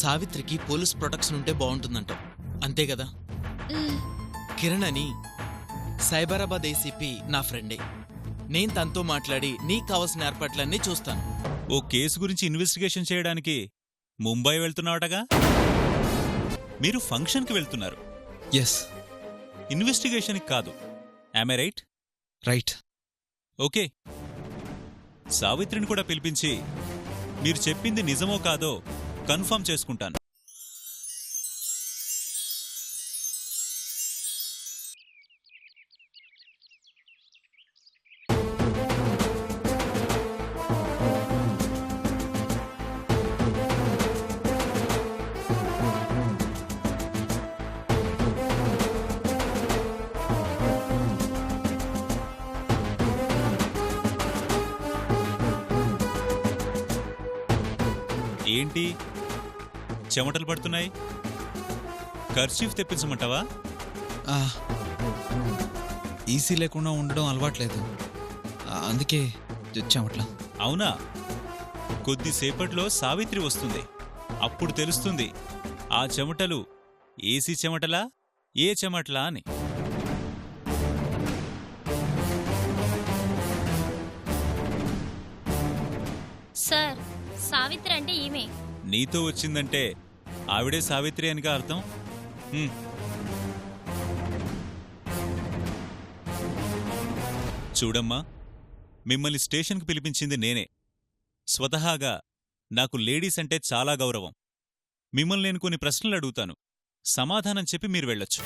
సావిత్రికి police protection ఉంటే బాగుంటుందంటావు అంతే కదా? కిరణ్ అని సైబరాబాద్ ఏసీపీ నా ఫ్రెండే. నేను తనతో మాట్లాడి నీకు కావాల్సిన ఏర్పాట్లన్నీ చూస్తాను. ఓ కేసు గురించి ఇన్వెస్టిగేషన్ చేయడానికి ముంబై వెళ్తున్నావటగా? మీరు ఫంక్షన్కి వెళ్తున్నారు, ఎస్. ఇన్వెస్టిగేషన్కి కాదు. Am I right? Right. Okay, సావిత్రిని కూడా పిలిపించి మీరు చెప్పింది నిజమో కాదో కన్ఫర్మ్ చేసుకుంటాను. ఏంటి చెమటలు పడుతున్నాయి? కర్చీఫ్ తెప్పించమంటావా? ఈసీ లేకుండా ఉండడం అలవాట్లేదు, అందుకే చెమట్లా. అవునా? కొద్దిసేపట్లో సావిత్రి వస్తుంది, అప్పుడు తెలుస్తుంది ఆ చెమటలు ఏసీ చెమటలా ఏ చెమటలా అని. సార్, సావిత్రి అంటే ఈమె. నీతో వచ్చిందంటే ఆవిడే సావిత్రి అనిగా అర్థం. చూడమ్మా, మిమ్మల్ని స్టేషన్కి పిలిపించింది నేనే. స్వతహాగా నాకు లేడీస్ అంటే చాలా గౌరవం. మిమ్మల్ని నేను కొన్ని ప్రశ్నలు అడుగుతాను, సమాధానం చెప్పి మీరు వెళ్ళొచ్చు.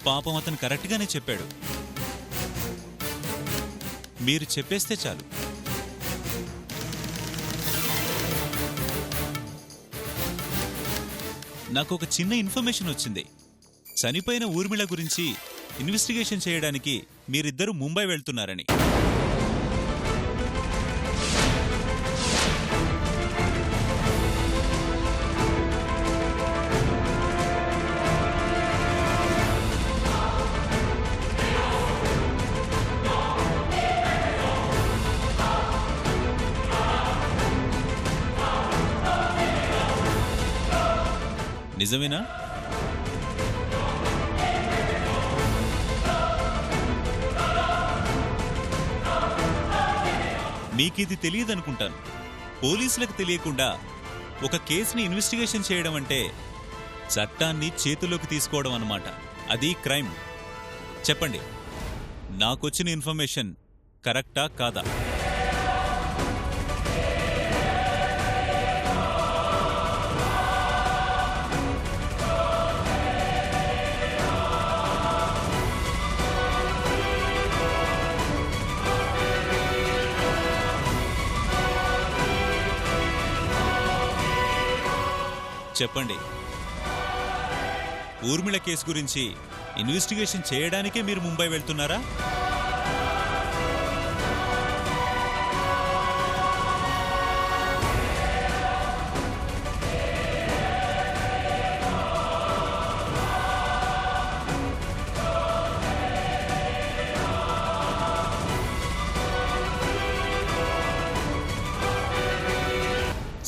పాపం అతను కరెక్ట్గానే చెప్పాడు, మీరు చెప్పేస్తే చాలు. నాకు ఒక చిన్న ఇన్ఫర్మేషన్ వచ్చింది. చనిపోయిన ఊర్మిళ గురించి ఇన్వెస్టిగేషన్ చేయడానికి మీరిద్దరూ ముంబై వెళ్తున్నారని. నిజమేనా? మీకిది తెలియదనుకుంటాను. పోలీసులకు తెలియకుండా ఒక కేసుని ఇన్వెస్టిగేషన్ చేయడం అంటే చట్టాన్ని చేతుల్లోకి తీసుకోవడం అన్నమాట. అది క్రైమ్. చెప్పండి, నాకొచ్చిన ఇన్ఫర్మేషన్ కరెక్టా కాదా? చెప్పండి, ఊర్మిళ కేసు గురించి ఇన్వెస్టిగేషన్ చేయడానికే మీరు ముంబై వెళ్తున్నారా?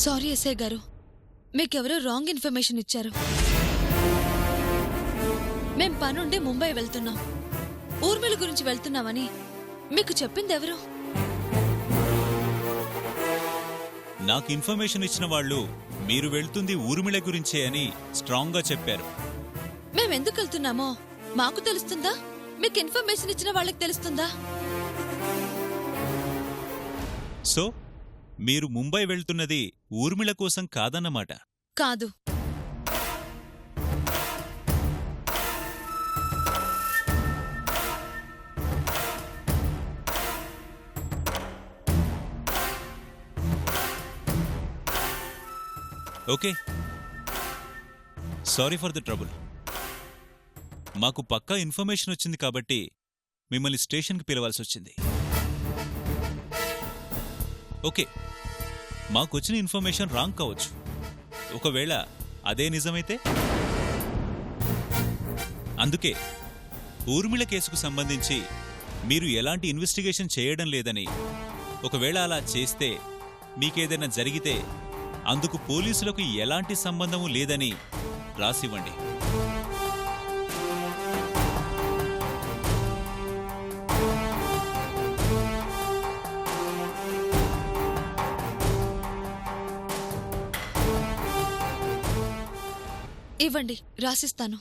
సారీ ఎస్ఐ గారు, మీకెవరో రాంగ్ ఇన్ఫర్మేషన్ ఇచ్చారు. మేం పనుండి ముంబై వెళ్తున్నాం, ఊర్మిళ గురించి వెళ్తున్నామని మీకు చెప్పిందెవరు? నాకు ఇన్ఫర్మేషన్ ఇచ్చిన వాళ్ళు మీరు వెళ్తుంది ఊర్మిళ గురించే అని స్ట్రాంగ్గా చెప్పారు. మేమెందుకు వెళ్తున్నామో మాకు తెలుస్తుందా? మీకు ఇన్ఫర్మేషన్ ఇచ్చిన వాళ్ళకి తెలుస్తుందా? సో మీరు ముంబై వెళ్తున్నది ఊర్మిళ కోసం కాదన్నమాట. కాదు. Okay, sorry for the trouble. మాకు పక్కా ఇన్ఫర్మేషన్ వచ్చింది కాబట్టి మిమ్మల్ని స్టేషన్కి పిలవాల్సి వచ్చింది. ఓకే, మాకొచ్చిన ఇన్ఫర్మేషన్ రాంగ్ కావచ్చు. ఒకవేళ అదే నిజమైతే? అందుకే ఊర్మిళ కేసుకు సంబంధించి మీరు ఎలాంటి ఇన్వెస్టిగేషన్ చేయడం లేదని, ఒకవేళ అలా చేస్తే మీకేదైనా జరిగితే అందుకు పోలీసులకు ఎలాంటి సంబంధము లేదని రాసివ్వండి. ఇవ్వండి, రాసిస్తాను.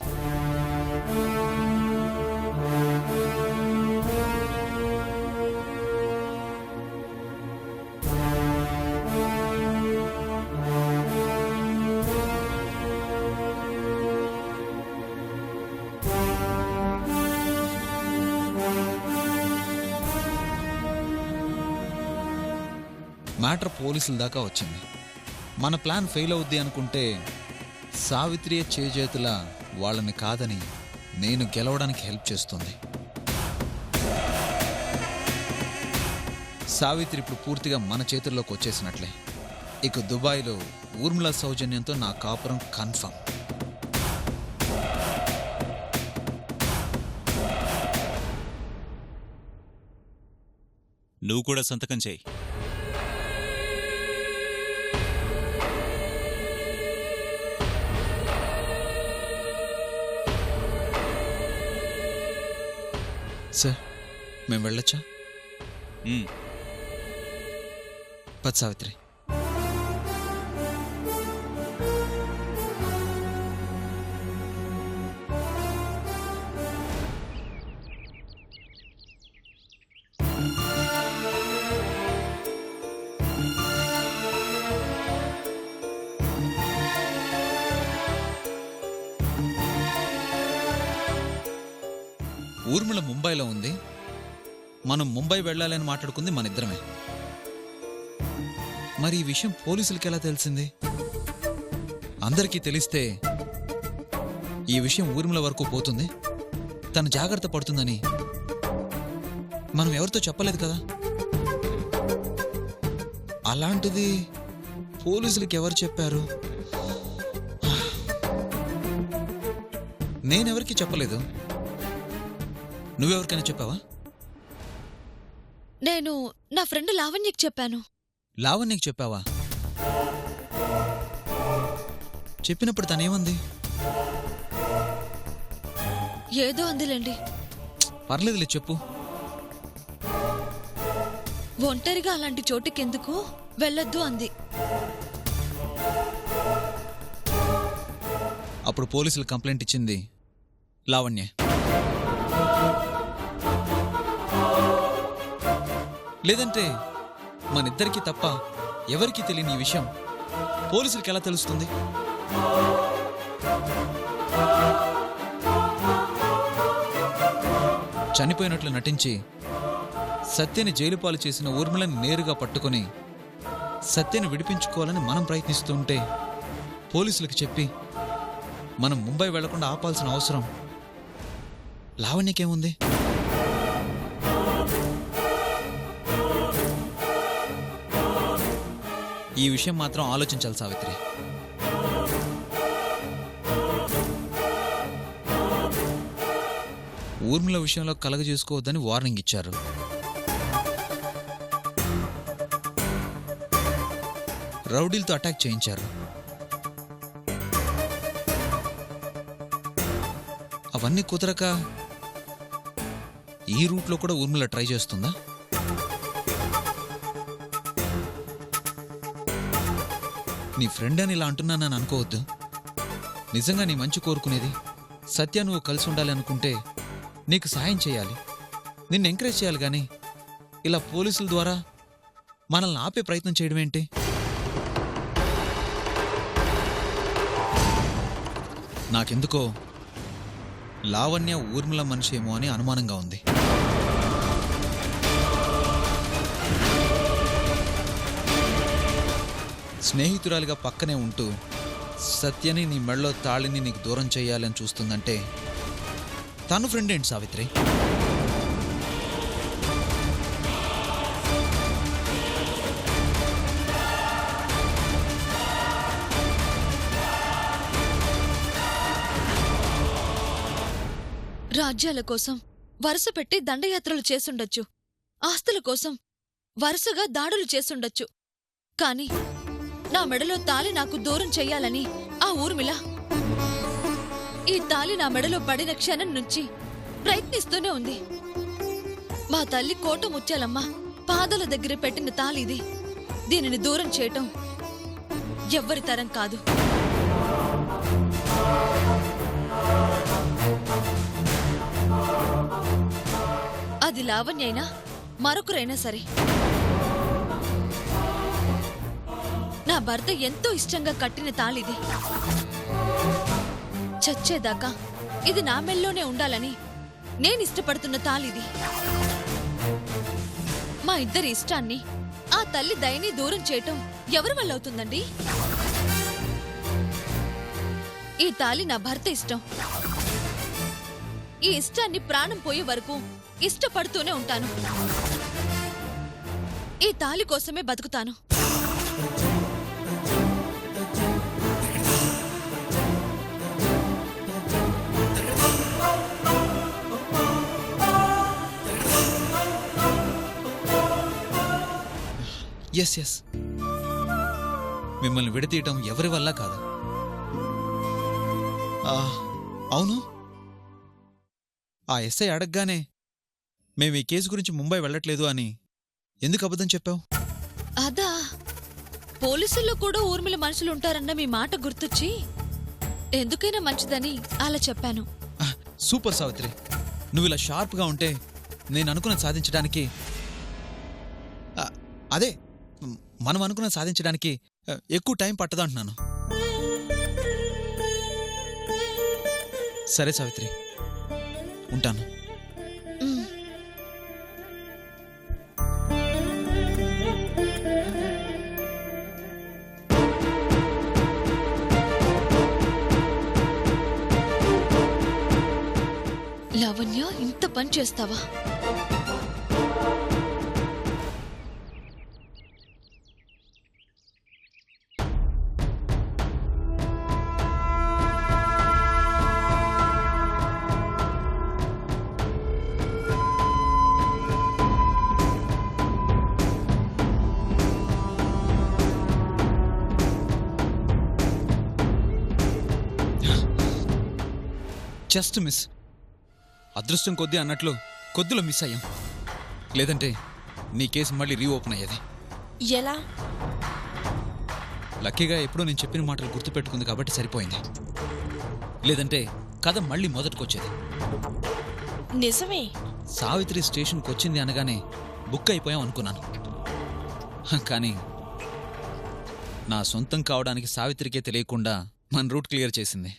మ్యాటర్ పోలీసుల దాకా వచ్చింది. మన ప్లాన్ ఫెయిల్ అవుద్ది అనుకుంటే సావిత్రియే చేజేతుల వాళ్ళని కాదని నేను గెలవడానికి హెల్ప్ చేస్తుంది. సావిత్రి ఇప్పుడు పూర్తిగా మన చేతుల్లోకి వచ్చేసినట్లే. ఇక దుబాయ్లో ఊర్మిళ సౌజన్యంతో నా కాపురం కన్ఫర్మ్. నువ్వు కూడా సంతకం చేయి. సార్, మేము వెళ్ళొచ్చా? ఉమ్. పద సావిత్రి. ఊర్మిళ ముంబైలో ఉంది. మనం ముంబై వెళ్ళాలని మాట్లాడుకుంది మన ఇద్దరమే. మరి ఈ విషయం పోలీసులకి ఎలా తెలిసింది? అందరికీ తెలిస్తే ఈ విషయం ఊర్మిళ వరకు పోతుంది, తను జాగ్రత్త పడుతుందని మనం ఎవరితో చెప్పలేదు కదా. అలాంటిది పోలీసులకి ఎవరు చెప్పారు? నేనెవరికి చెప్పలేదు. నువ్వెవరికైనా చెప్పావా? నేను నా ఫ్రెండ్ లావణ్యకి చెప్పాను. లావణ్యకి చెప్పావా? చెప్పినప్పుడు తనేమంది? ఏదో అందిలేండి. పర్లేదులే, చెప్పు. ఒంటరిగా అలాంటి చోటుకెందుకు వెళ్ళొద్దు అంది. అప్పుడు పోలీసులు కంప్లైంట్ ఇచ్చింది లావణ్య. లేదంటే మనిద్దరికీ తప్ప ఎవరికీ తెలియని ఈ విషయం పోలీసులకి ఎలా తెలుస్తుంది? చనిపోయినట్లు నటించి సత్యని జైలు పాలు చేసిన ఊర్మిళని నేరుగా పట్టుకొని సత్యని విడిపించుకోవాలని మనం ప్రయత్నిస్తూ ఉంటే పోలీసులకు చెప్పి మనం ముంబై వెళ్లకుండా ఆపాల్సిన అవసరం లావణ్యకేముంది? ఈ విషయం మాత్రం ఆలోచించాలి సావిత్రి. ఊర్మిళ విషయంలో కలగజేసుకోవద్దని వార్నింగ్ ఇచ్చారు. రౌడీలతో అటాక్ చేయించారు. అవన్నీ కుదరక ఈ రూట్లో కూడా ఊర్మిళ ట్రై చేస్తుందా? నీ ఫ్రెండ్ అని ఇలా అంటున్నానని అనుకోవద్దు. నిజంగా నీ మంచి కోరుకునేది సత్య నువ్వు కలిసి ఉండాలి అనుకుంటే నీకు సహాయం చేయాలి, నిన్ను ఎంకరేజ్ చేయాలి. కానీ ఇలా పోలీసుల ద్వారా మనల్ని ఆపే ప్రయత్నం చేయడం ఏంటి? నాకెందుకో లావణ్య ఊర్మిళ మనిషి ఏమో అని అనుమానంగా ఉంది. స్నేహితురాలిగా పక్కనే ఉంటూ సత్యని నీ మెళ్ళో తాళిని నీకు దూరం చేయాలని చూస్తుందంటే తను ఫ్రెండ్ ఏంటి సావిత్రి? రాజ్యాల కోసం వరుస పెట్టి దండయాత్రలు చేసుండొచ్చు, ఆస్తుల కోసం వరుసగా దాడులు చేసుండొచ్చు. కాని నా మెడలో తాళి నాకు దూరం చెయ్యాలని ఆ ఊర్మిళ ఈ తాళి నా మెడలో పడిన క్షణం నుంచి ప్రయత్నిస్తూనే ఉంది. మా తల్లి కోట ముత్యాలమ్మ పాదాల దగ్గర పెట్టిన తాళి ఇది. దీనిని దూరం చేయటం ఎవ్వరి తరం కాదు. అది లావణ్యైనా మరొకరైనా సరే. నా భర్త ఎంతో ఇష్టంగా కట్టిన తాళిది. చచ్చేదాకా ఇది నా మెల్లోనే ఉండాలని నేనిష్టపడుతున్న తాళిది. మా ఇద్దరి ఇష్టాన్ని, ఆ తల్లి దయని దూరం చేయటం ఎవరి వల్ల అవుతుందండి? ఈ తాళి నా భర్త ఇష్టం. ఈ ఇష్టాన్ని ప్రాణం పోయే వరకు ఇష్టపడుతూనే ఉంటాను. ఈ తాళి కోసమే బతుకుతాను. ఎస్ మిమ్మల్ని విడతీయటం ఎవరి వల్ల కాదు. అవును, ఆ ఎస్ఐ అడగగానే మేము ఈ కేసు గురించి ముంబై వెళ్ళట్లేదు అని ఎందుకు అబద్ధం చెప్పావు? అదా, పోలీసుల్లో కూడా ఊర్మిళ మనుషులు ఉంటారన్న మీ మాట గుర్తొచ్చి ఎందుకైనా మంచిదని అలా చెప్పాను. సూపర్ సావిత్రి, నువ్వు ఇలా షార్ప్గా ఉంటే నేను అనుకున్నది సాధించడానికి, అదే మనం అనుకున్నది సాధించడానికి ఎక్కువ టైం పట్టదంటున్నాను. సరే సావిత్రి, ఉంటాను. లావణ్య, ఇంత పని చేస్తావా? Just miss. అదృష్టం కొద్దీ అన్నట్లు కొద్దిలో మిస్ అయ్యాం. లేదంటే నీ కేసు మళ్ళీ రీఓపెన్ అయ్యేది. ఎలా? లక్కీగా ఎప్పుడూ నేను చెప్పిన మాటలు గుర్తుపెట్టుకుంది కాబట్టి సరిపోయింది. లేదంటే కథ మళ్ళీ మొదటికొచ్చేది. నిజమే. సావిత్రి స్టేషన్కి వచ్చింది అనగానే బుక్ అయిపోయాం అనుకున్నాను. కానీ నా సొంతం కావడానికి సావిత్రికే తెలియకుండా మన రూట్ క్లియర్ చేసింది.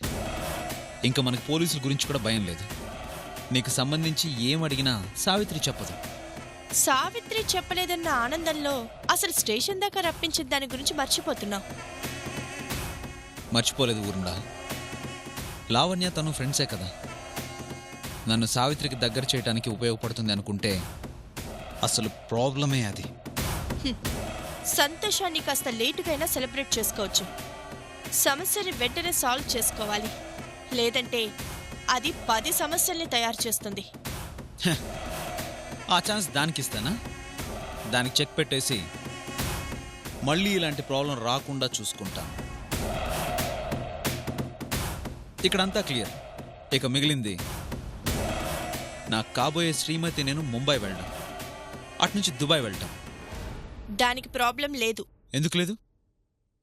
ఇంకా మనకు పోలీసుల గురించి కూడా భయం లేదు. నీకు సంబంధించి ఏం అడిగినా సావిత్రి చెప్పదు. సావిత్రి చెప్పలేదన్న ఆనందంలో అసలు స్టేషన్ దాకా రప్పించిన దాని గురించి మర్చిపోతున్నావు. మర్చిపోలేదు ఊర్మిళ. లావణ్య తను ఫ్రెండ్సే కదా. నన్ను సావిత్రికి దగ్గర చేయడానికి ఉపయోగపడుతుంది అనుకుంటే అసలు ప్రాబ్లమే అది. సంతోషాన్ని కాస్త లేటుగైనా సెలబ్రేట్ చేసుకోవచ్చు. సమస్యని వెంటనే సాల్వ్ చేసుకోవాలి. లేదంటే అది 10 సమస్యల్ని తయారు చేస్తుంది. ఆ ఛాన్స్ దానికి ఇస్తానా? దానికి చెక్ పెట్టేసి మళ్ళీ ఇలాంటి ప్రాబ్లం రాకుండా చూసుకుంటాను. ఇక్కడంతా క్లియర్. ఇక మిగిలింది నా కాబోయే శ్రీమతి నేను ముంబై వెళ్ళడం, అటునుంచి దుబాయ్ వెళ్ళటం. దానికి ప్రాబ్లం లేదు. ఎందుకు లేదు?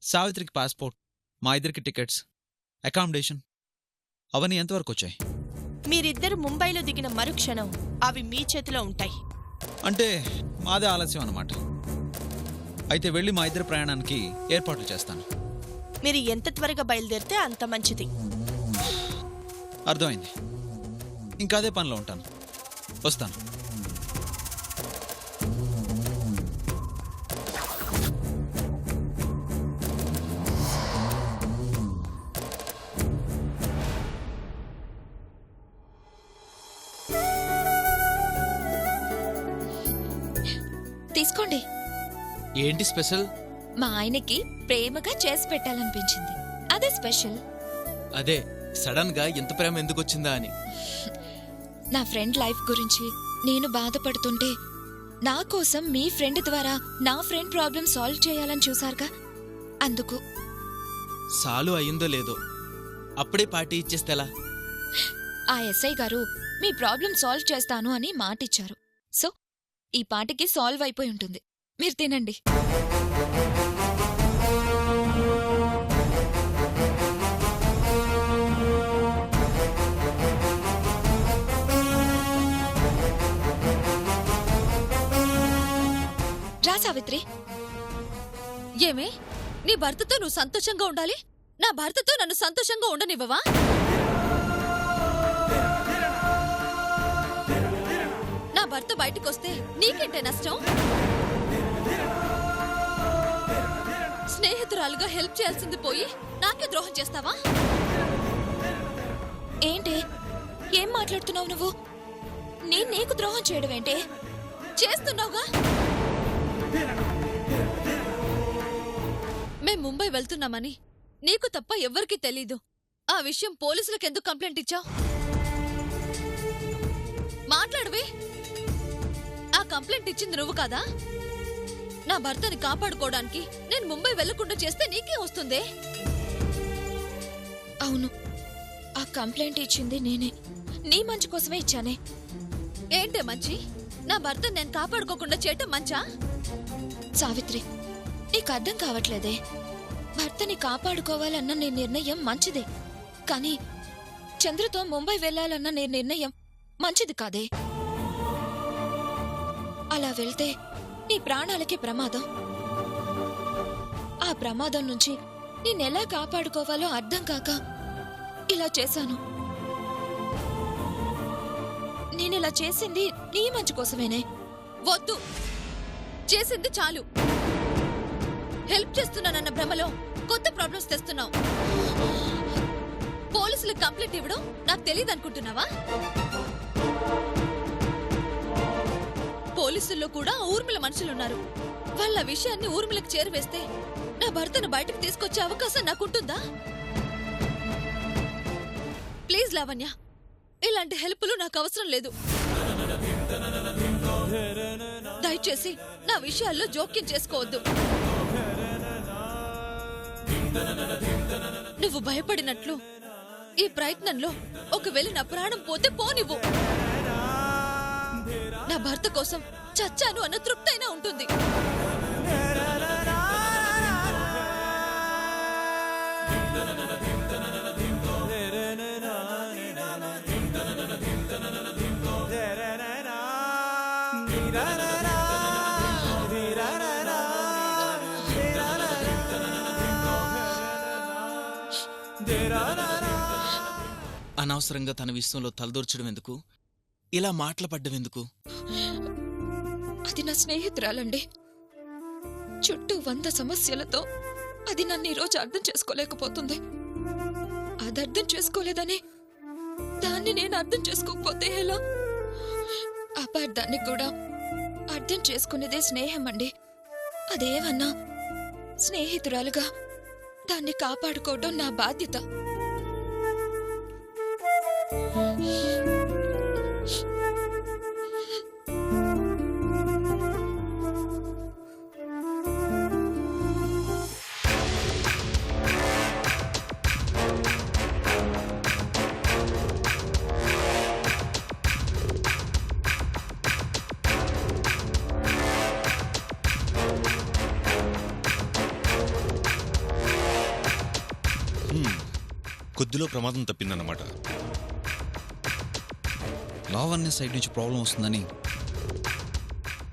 సావిత్రికి పాస్పోర్ట్, మా ఇద్దరికి టికెట్స్, అకామిడేషన్ అవన్నీ ఎంతవరకు వచ్చాయి? మీరిద్దరు ముంబైలో దిగిన మరుక్షణం అవి మీ చేతిలో ఉంటాయి. అంటే మాదే ఆలస్యం అన్నమాట. అయితే వెళ్ళి మా ఇద్దరి ప్రయాణానికి ఏర్పాట్లు చేస్తాను. మీరు ఎంత త్వరగా బయలుదేరితే అంత మంచిది. అర్థమైంది. ఇంకా అదే పనిలో ఉంటాను. వస్తాను. తీసుకోండి. ఏంటి స్పెషల్? మా ఆయనకి ప్రేమగా చేసి పెట్టాలనిపించింది, అదే స్పెషల్. అదే సడన్ గా ఎంత ప్రేమ ఎందుకు వచ్చిందా అని. నా ఫ్రెండ్ లైఫ్ గురించి నేను బాధపడుతుంటే నా కోసం మీ ఫ్రెండ్ ద్వారా నా ఫ్రెండ్ ప్రాబ్లం సాల్వ్ చేయాలని చూసారుగా, అందుకు. సాలు అయిందో లేదో అప్పుడే పార్టీ ఇచ్చేస్తేలా? ఆ ఎస్ఐ గారు మీ ప్రాబ్లం సాల్వ్ చేస్తాను అని మాటిచ్చారు. సో ఈ పాటికి సాల్వ్ అయిపోయి ఉంటుంది. మీరు తినండి. రా సావిత్రి. ఏమే, నీ భర్తతో నువ్వు సంతోషంగా ఉండాలి, నా భర్తతో నన్ను సంతోషంగా ఉండనివ్వవా? నా భర్త బయటికొస్తే నీకేంటే నష్టం? స్నేహితురాలుగా హెల్ప్ చేయాల్సింది పోయి నాకే ద్రోహం చేస్తావా? ఏంటి, ఏం మాట్లాడుతున్నావు నువ్వు? నేను నీకు ద్రోహం చేయడం ఏంటి? చేస్తున్నావుగా. మేం ముంబై వెళ్తున్నామని నీకు తప్ప ఎవ్వరికీ తెలీదు. ఆ విషయం పోలీసులకెందుకు కంప్లైంట్ ఇచ్చావు? మాట్లాడవే. ఆ కంప్లైంట్ ఇచ్చింది నువ్వు కాదా? నా భర్తని కాపాడుకోవడానికి నేను ముంబై వెళ్లకుండా చేస్తే నీకే వస్తుందే? అవును, ఆ కంప్లైంట్ ఇచ్చింది నేనే. నీ మంచి కోసమే ఇచ్చానే. ఏంటే మంచి? నా భర్తని నేను కాపాడుకోకుండా చేయటం మంచా? సావిత్రి, నీకు అర్థం కావట్లేదే. భర్తని కాపాడుకోవాలన్న నీ నిర్ణయం మంచిదే, కానీ చంద్రతో ముంబై వెళ్లాలన్న నీ నిర్ణయం మంచిది కాదే. అలా వెళ్తే నీ ప్రాణాలకి ప్రమాదం. ఆ ప్రమాదం నుంచి నేనెలా కాపాడుకోవాలో అర్థం కాక ఇలా చేశాను. నేనిలా చేసింది నీ మంచి కోసమేనే. వద్దు, చేసింది చాలు. హెల్ప్ చేస్తున్నానన్న భ్రమలో కొత్త ప్రాబ్లమ్స్ తెస్తున్నావు. పోలీసులకు కంప్లైంట్ ఇవ్వడం నాకు తెలియదు అనుకుంటున్నావా? పోలీసుల్లో కూడా ఊర్మిళ మనుషులున్నారు. వాళ్ళ విషయాన్ని ఊర్మిళకు చేరువేస్తే నా భర్తను బయటకు తీసుకొచ్చే అవకాశం నాకుంటుందా? ప్లీజ్ లావణ్య, ఇలాంటి హెల్ప్లు నాకు అవసరం లేదు. దయచేసి నా విషయాల్లో జోక్యం చేసుకోవద్దు. నువ్వు భయపడినట్లు ఈ ప్రయత్నంలో ఒకవేళ నా ప్రాణం పోతే పోనివ్వు. నా భర్త కోసం చచ్చాను అన్న తృప్తైనా ఉంటుంది. అనవసరంగా తన విషయంలో తలదూర్చడం ఎందుకు? ఇలా మాటలు పడ్డం ఎందుకు? అది నా స్నేహితురాలండి. చుట్టూ 100 సమస్యలతో అది నన్ను ఈరోజు అర్థం చేసుకోలేకపోతుంది. అది అర్థం చేసుకోలేదని దాన్ని నేను అర్థం చేసుకోకపోతే ఎలా? అపార్థాన్ని కూడా అర్థం చేసుకునేదే స్నేహం అండి. అదేమన్నా స్నేహితురాలుగా దాన్ని కాపాడుకోవడం నా బాధ్యత. కొద్దిలో ప్రమాదం తప్పిందన్నమాట. లావణ్య సైడ్ నుంచి ప్రాబ్లం వస్తుందని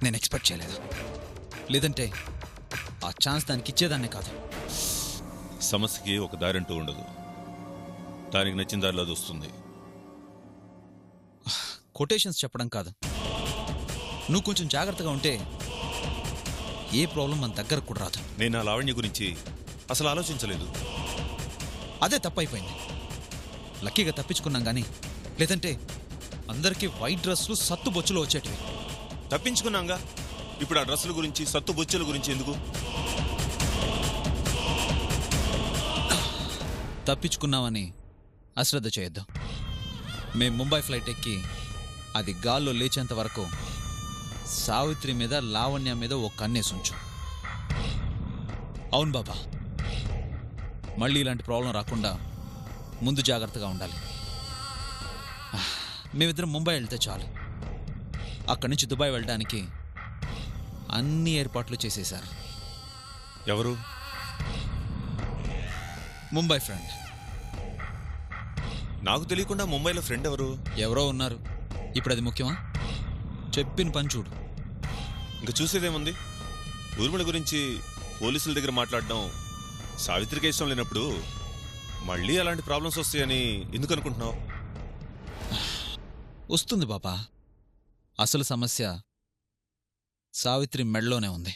నేను ఎక్స్పెక్ట్ చేయలేదు. లేదంటే ఆ ఛాన్స్ దానికి ఇచ్చేదాన్నే కాదు. సమస్యకి ఒక దారంటూ ఉండదు. దానికి నచ్చిన దారిలో అది వస్తుంది. కొటేషన్స్ చెప్పడం కాదు, నువ్వు కొంచెం జాగ్రత్తగా ఉంటే ఏ ప్రాబ్లం మన దగ్గరకు కూడా రాదు. నేను ఆ లావణ్య గురించి అసలు ఆలోచించలేదు. అదే తప్పైపోయింది. లక్కీగా తప్పించుకున్నాం కానీ లేదంటే అందరికీ వైట్ డ్రెస్లు సత్తు బొచ్చులో వచ్చేటివి. తప్పించుకున్నాంగా, ఇప్పుడు ఆ డ్రెస్సుల గురించి సత్తు బొచ్చుల గురించి ఎందుకు? తప్పించుకున్నామని అశ్రద్ధ చేయొద్దు. మేం ముంబై ఫ్లైట్ ఎక్కి అది గాల్లో లేచేంత వరకు సావిత్రి మీద లావణ్య మీద ఓ కన్నేసుంచు. అవును బాబా, మళ్ళీ ఇలాంటి ప్రాబ్లం రాకుండా ముందు జాగ్రత్తగా ఉండాలి. మేమిద్దరం ముంబై వెళ్తే చాలు. అక్కడి నుంచి దుబాయ్ వెళ్ళడానికి అన్ని ఏర్పాట్లు చేసేశారు. ఎవరు? ముంబై ఫ్రెండ్. నాకు తెలియకుండా ముంబైలో ఫ్రెండ్ ఎవరు? ఎవరో ఉన్నారు. ఇప్పుడు అది ముఖ్యమా? చెప్పిన పని చూడు. ఇంక చూసేదేముంది? ఊర్మిళ గురించి పోలీసుల దగ్గర మాట్లాడడం సావిత్రికి ఇష్టం లేనప్పుడు మళ్ళీ అలాంటి ప్రాబ్లమ్స్ వస్తాయని ఎందుకు అనుకుంటున్నావు? వస్తుంది బాబా. అసలు సమస్య సావిత్రి మెడలోనే ఉంది.